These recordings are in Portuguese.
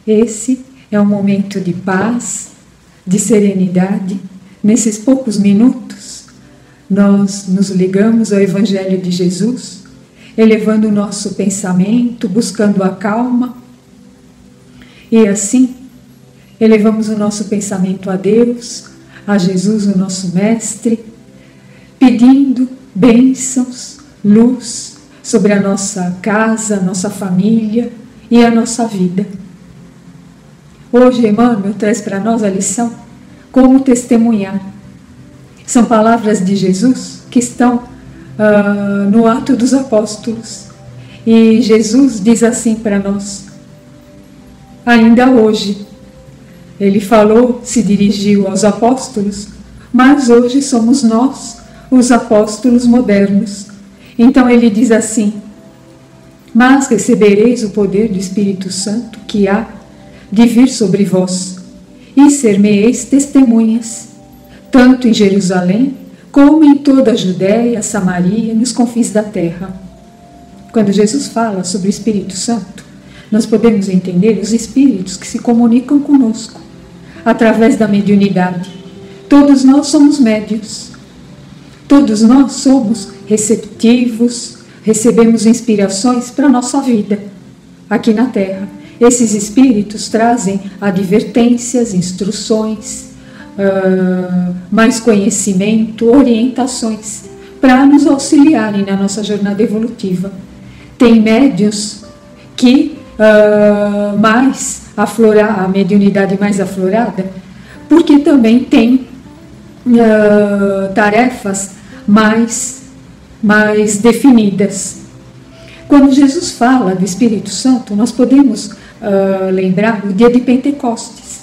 Esse é um momento de paz, de serenidade. Nesses poucos minutos, nós nos ligamos ao Evangelho de Jesus, elevando o nosso pensamento, buscando a calma. E assim, elevamos o nosso pensamento a Deus, a Jesus, o nosso Mestre, pedindo bênçãos, luz sobre a nossa casa, a nossa família e a nossa vida. Hoje, Emmanuel traz para nós a lição como testemunhar. São palavras de Jesus que estão no Atos dos Apóstolos. E Jesus diz assim para nós, ainda hoje. Ele falou, se dirigiu aos apóstolos, mas hoje somos nós, os apóstolos modernos. Então ele diz assim, mas recebereis o poder do Espírito Santo que há de vir sobre vós, e ser-me-eis testemunhas, tanto em Jerusalém, como em toda a Judéia, Samaria e nos confins da terra. Quando Jesus fala sobre o Espírito Santo, nós podemos entender os espíritos que se comunicam conosco, através da mediunidade. Todos nós somos médiuns, todos nós somos receptivos, recebemos inspirações para a nossa vida, aqui na Terra. Esses espíritos trazem advertências, instruções, mais conhecimento, orientações, para nos auxiliarem na nossa jornada evolutiva. Tem médiuns que mais aflorar, a mediunidade mais aflorada, porque também tem tarefas mais definidas. Quando Jesus fala do Espírito Santo, nós podemos lembrar o dia de Pentecostes.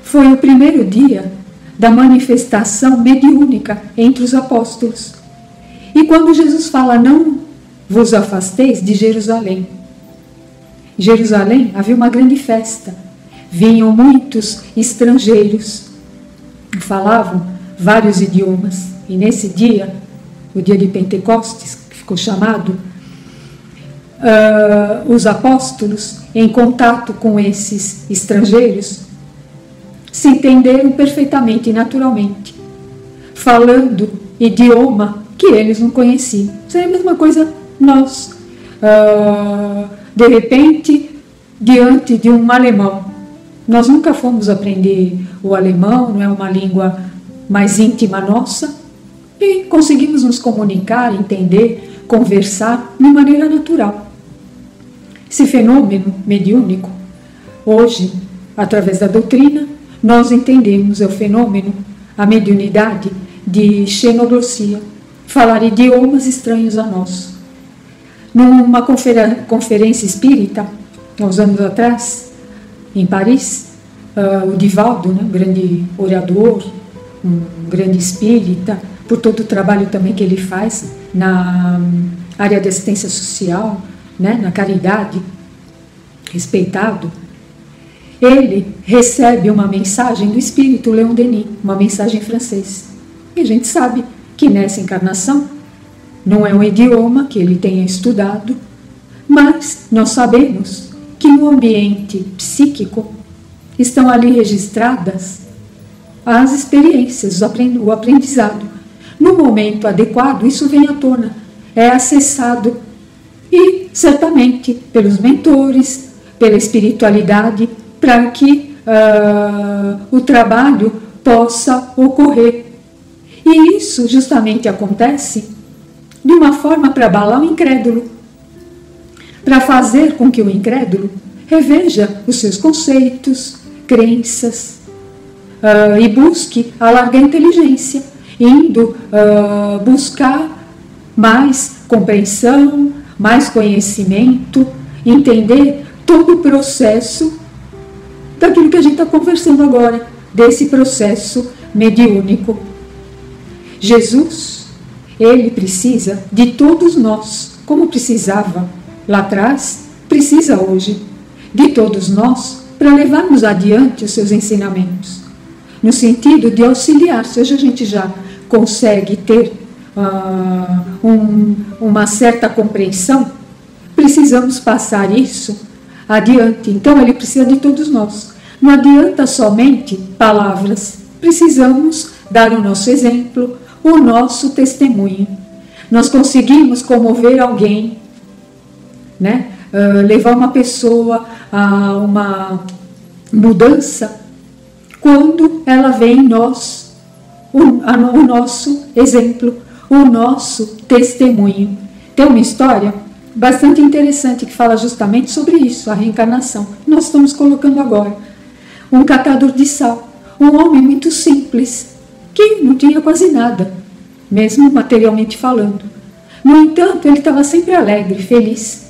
Foi o primeiro dia da manifestação mediúnica entre os apóstolos. E quando Jesus fala, não vos afasteis de Jerusalém. Em Jerusalém havia uma grande festa. Vinham muitos estrangeiros, falavam vários idiomas. E nesse dia, o dia de Pentecostes, que ficou chamado, os apóstolos, em contato com esses estrangeiros, se entenderam perfeitamente e naturalmente, falando idioma que eles não conheciam. Isso é a mesma coisa nós. De repente, diante de um alemão, nós nunca fomos aprender o alemão, não é uma língua mais íntima nossa, e conseguimos nos comunicar, entender, conversar de maneira natural. Esse fenômeno mediúnico, hoje, através da doutrina, nós entendemos o fenômeno, a mediunidade de xenoglossia, falar idiomas estranhos a nós. Numa conferência espírita, uns anos atrás, em Paris, o Divaldo, né, um grande orador, um grande espírita, por todo o trabalho também que ele faz na área de assistência social, né, na caridade, respeitado, ele recebe uma mensagem do espírito Leon Denis, uma mensagem em francês. E a gente sabe que nessa encarnação não é um idioma que ele tenha estudado, mas nós sabemos que no ambiente psíquico estão ali registradas as experiências, o aprendizado. No momento adequado, isso vem à tona, é acessado e, certamente, pelos mentores, pela espiritualidade, para que o trabalho possa ocorrer. E isso justamente acontece de uma forma para abalar o incrédulo, para fazer com que o incrédulo reveja os seus conceitos, crenças, e busque alargar a inteligência, indo buscar mais compreensão, mais conhecimento, entender todo o processo daquilo que a gente está conversando agora, desse processo mediúnico. Jesus, ele precisa de todos nós, como precisava lá atrás, precisa hoje de todos nós para levarmos adiante os seus ensinamentos, no sentido de auxiliar. Se hoje a gente já consegue ter uma certa compreensão, precisamos passar isso adiante. Então ele precisa de todos nós. Não adianta somente palavras, precisamos dar o nosso exemplo, o nosso testemunho. Nós conseguimos comover alguém, né? Levar uma pessoa a uma mudança quando ela vê em nós o nosso exemplo, o nosso testemunho. Tem uma história bastante interessante que fala justamente sobre isso, a reencarnação. Nós estamos colocando agora um catador de sal, um homem muito simples, que não tinha quase nada, mesmo materialmente falando. No entanto, ele estava sempre alegre, feliz.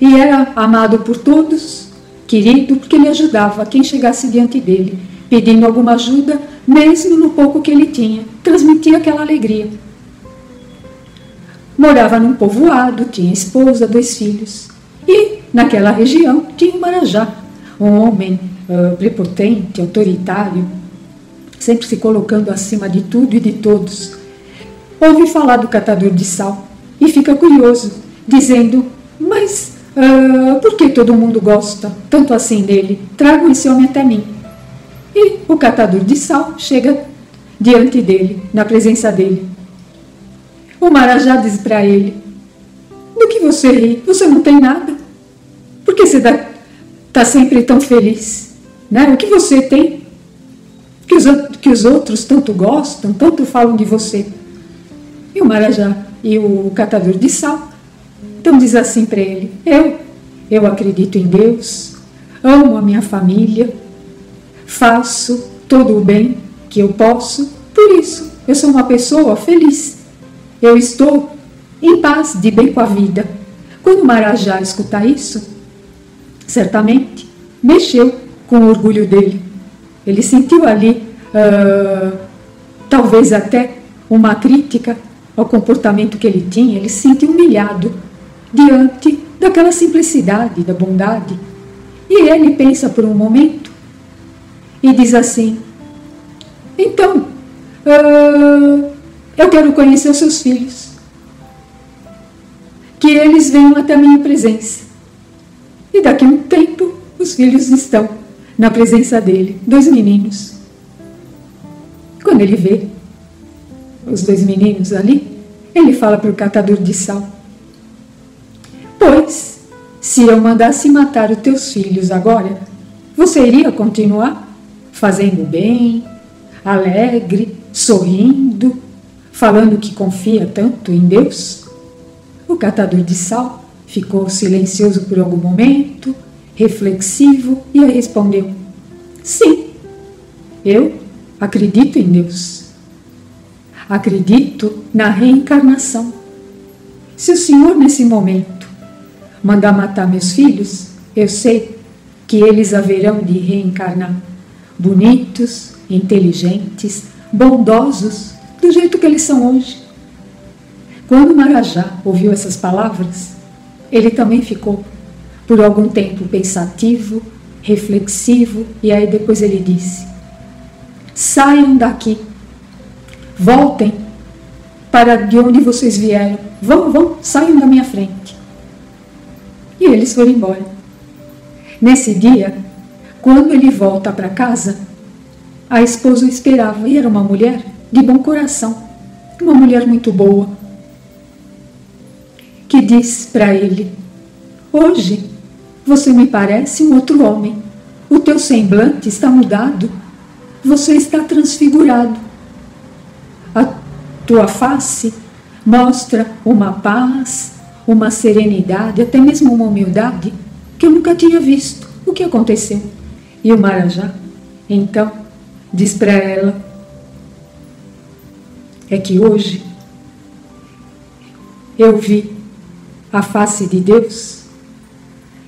E era amado por todos, querido, porque ele ajudava quem chegasse diante dele, pedindo alguma ajuda, mesmo no pouco que ele tinha, transmitia aquela alegria. Morava num povoado, tinha esposa, 2 filhos. E naquela região tinha um marajá, um homem prepotente, autoritário, sempre se colocando acima de tudo e de todos. Ouve falar do catador de sal e fica curioso, dizendo: mas por que todo mundo gosta tanto assim dele? Tragam esse homem até mim. E o catador de sal chega diante dele, na presença dele. O marajá diz para ele: do que você ri? Você não tem nada. Por que você está sempre tão feliz? Né? O que você tem? Que os outros tanto gostam, tanto falam de você. E o marajá e o catador de sal então diz assim para ele: eu acredito em Deus, amo a minha família, faço todo o bem que eu posso, por isso eu sou uma pessoa feliz. Eu estou em paz, de bem com a vida. Quando o marajá escutar isso, certamente mexeu com o orgulho dele. Ele sentiu ali, talvez até uma crítica ao comportamento que ele tinha. Ele se sentiu humilhado diante daquela simplicidade, da bondade. E ele pensa por um momento e diz assim: então, eu quero conhecer os seus filhos, que eles venham até a minha presença. E daqui a um tempo os filhos estão na presença dele, 2 meninos. Quando ele vê os 2 meninos ali, ele fala para o catador de sal: pois, se eu mandasse matar os teus filhos agora, você iria continuar fazendo bem, alegre, sorrindo, falando que confia tanto em Deus? O catador de sal ficou silencioso por algum momento, reflexivo, e aí respondeu: sim, eu acredito em Deus. Acredito na reencarnação. Se o Senhor nesse momento mandar matar meus filhos, eu sei que eles haverão de reencarnar bonitos, inteligentes, bondosos, do jeito que eles são hoje. Quando o marajá ouviu essas palavras, ele também ficou por algum tempo pensativo, reflexivo, e aí depois ele disse: saiam daqui, voltem para de onde vocês vieram, vão, saiam da minha frente. E eles foram embora. Nesse dia, quando ele volta para casa, a esposa o esperava, e era uma mulher de bom coração, uma mulher muito boa, que diz para ele: hoje você me parece um outro homem, o teu semblante está mudado, você está transfigurado, a tua face mostra uma paz, uma serenidade, até mesmo uma humildade que eu nunca tinha visto. O que aconteceu? E o marajá então diz para ela: é que hoje eu vi a face de Deus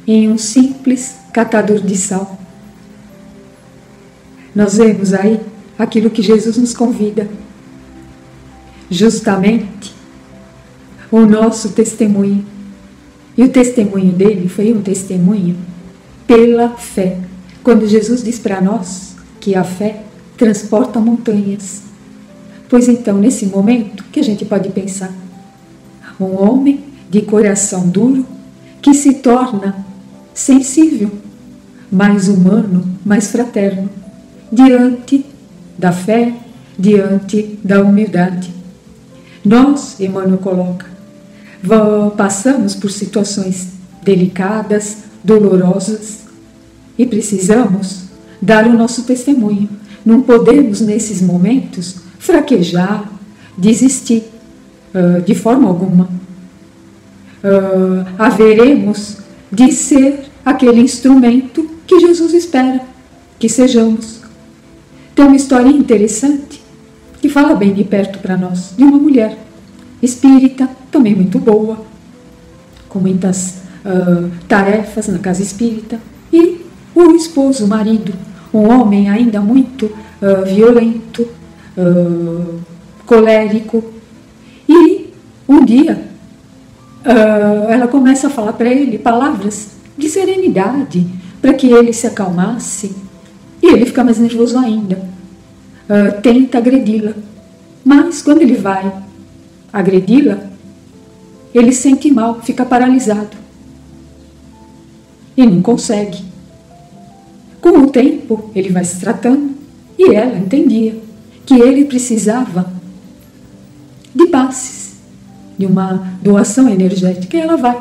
em um simples catador de sal. Nós vemos aí aquilo que Jesus nos convida, justamente o nosso testemunho. E o testemunho dele foi um testemunho pela fé. Quando Jesus diz para nós que a fé transporta montanhas. Pois então, nesse momento, que a gente pode pensar? Um homem de coração duro que se torna sensível, mais humano, mais fraterno, diante da fé, diante da humildade. Nós, Emmanuel coloca, passamos por situações delicadas, dolorosas, e precisamos dar o nosso testemunho. Não podemos, nesses momentos, fraquejar, desistir, de forma alguma. Haveremos de ser aquele instrumento que Jesus espera que sejamos. Tem uma história interessante que fala bem de perto para nós, de uma mulher espírita, também muito boa, com muitas tarefas na casa espírita, e o esposo, o marido, um homem ainda muito violento, colérico, e um dia ela começa a falar para ele palavras de serenidade, para que ele se acalmasse, e ele fica mais nervoso ainda, tenta agredi-la, mas quando ele vai agredi-la, ele se sente mal, fica paralisado e não consegue. Com o tempo, ele vai se tratando e ela entendia que ele precisava de passes, de uma doação energética, e ela vai,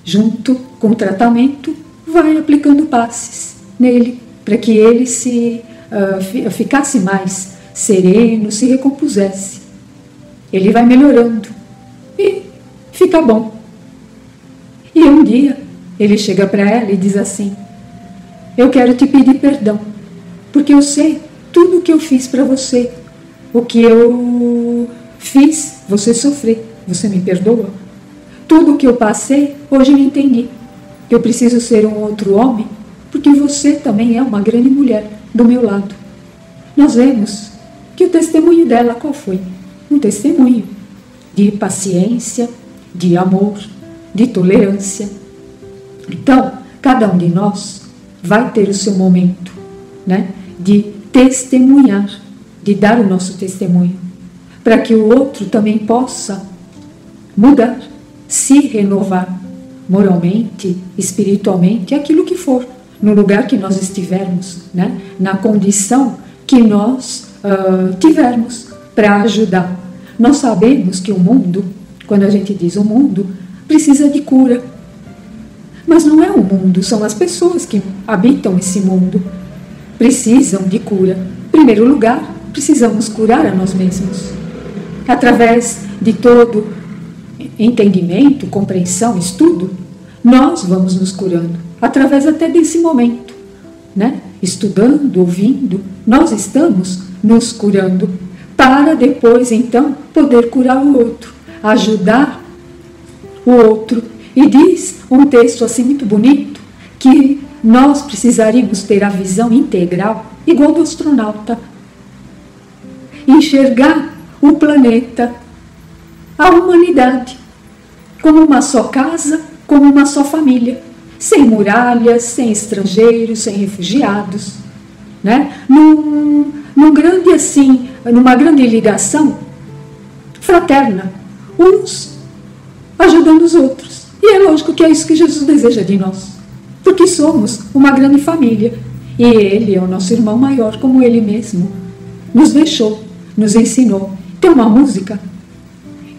junto com o tratamento, vai aplicando passes nele, para que ele ficasse mais sereno, se recompusesse. Ele vai melhorando e fica bom. E um dia ele chega para ela e diz assim: eu quero te pedir perdão, porque eu sei tudo o que eu fiz para você, o que eu fiz você sofrer, você me perdoa? Tudo o que eu passei, hoje eu entendi que eu preciso ser um outro homem, porque você também é uma grande mulher do meu lado. Nós vemos que o testemunho dela qual foi? Um testemunho de paciência, de amor, de tolerância. Então, cada um de nós vai ter o seu momento, né, de testemunhar, de dar o nosso testemunho, para que o outro também possa mudar, se renovar moralmente, espiritualmente, aquilo que for, no lugar que nós estivermos, né, na condição que nós tivermos para ajudar. Nós sabemos que o mundo, quando a gente diz o mundo, precisa de cura. Mas não é o mundo, são as pessoas que habitam esse mundo. Precisam de cura. Em primeiro lugar, precisamos curar a nós mesmos. Através de todo entendimento, compreensão, estudo, nós vamos nos curando. Através até desse momento, né? Estudando, ouvindo, nós estamos nos curando, para depois, então, poder curar o outro, ajudar o outro. E diz um texto assim muito bonito, que nós precisaríamos ter a visão integral, igual do astronauta. Enxergar o planeta, a humanidade, como uma só casa, como uma só família, sem muralhas, sem estrangeiros, sem refugiados, né? Numa grande ligação fraterna, uns ajudando os outros. E é lógico que é isso que Jesus deseja de nós, porque somos uma grande família, e Ele é o nosso irmão maior, como Ele mesmo nos deixou, nos ensinou. Tem uma música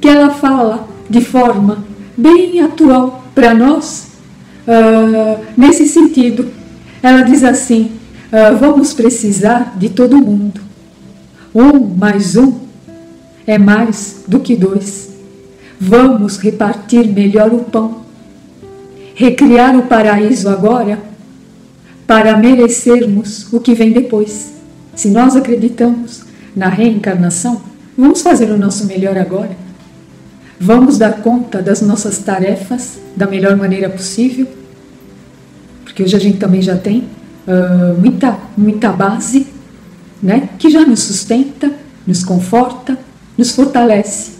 que ela fala de forma bem atual para nós, nesse sentido. Ela diz assim: vamos precisar de todo mundo. 1 mais 1 é mais do que 2. Vamos repartir melhor o pão, recriar o paraíso agora, para merecermos o que vem depois. Se nós acreditamos na reencarnação, vamos fazer o nosso melhor agora. Vamos dar conta das nossas tarefas da melhor maneira possível, porque hoje a gente também já tem muita base, né, que já nos sustenta, nos conforta, nos fortalece,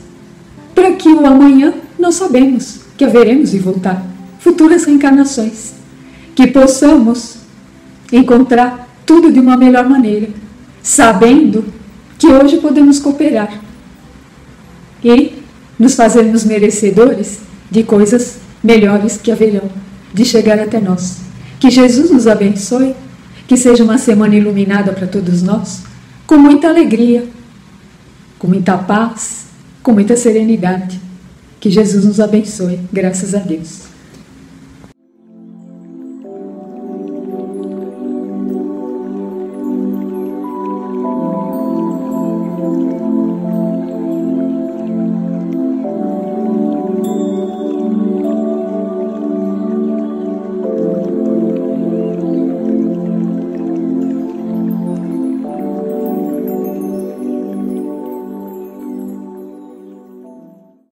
para que o amanhã nós sabemos que haveremos de voltar, futuras reencarnações, que possamos encontrar tudo de uma melhor maneira, sabendo que hoje podemos cooperar e nos fazermos merecedores de coisas melhores que haverão de chegar até nós. Que Jesus nos abençoe, que seja uma semana iluminada para todos nós, com muita alegria, com muita paz, com muita serenidade. Que Jesus nos abençoe, graças a Deus.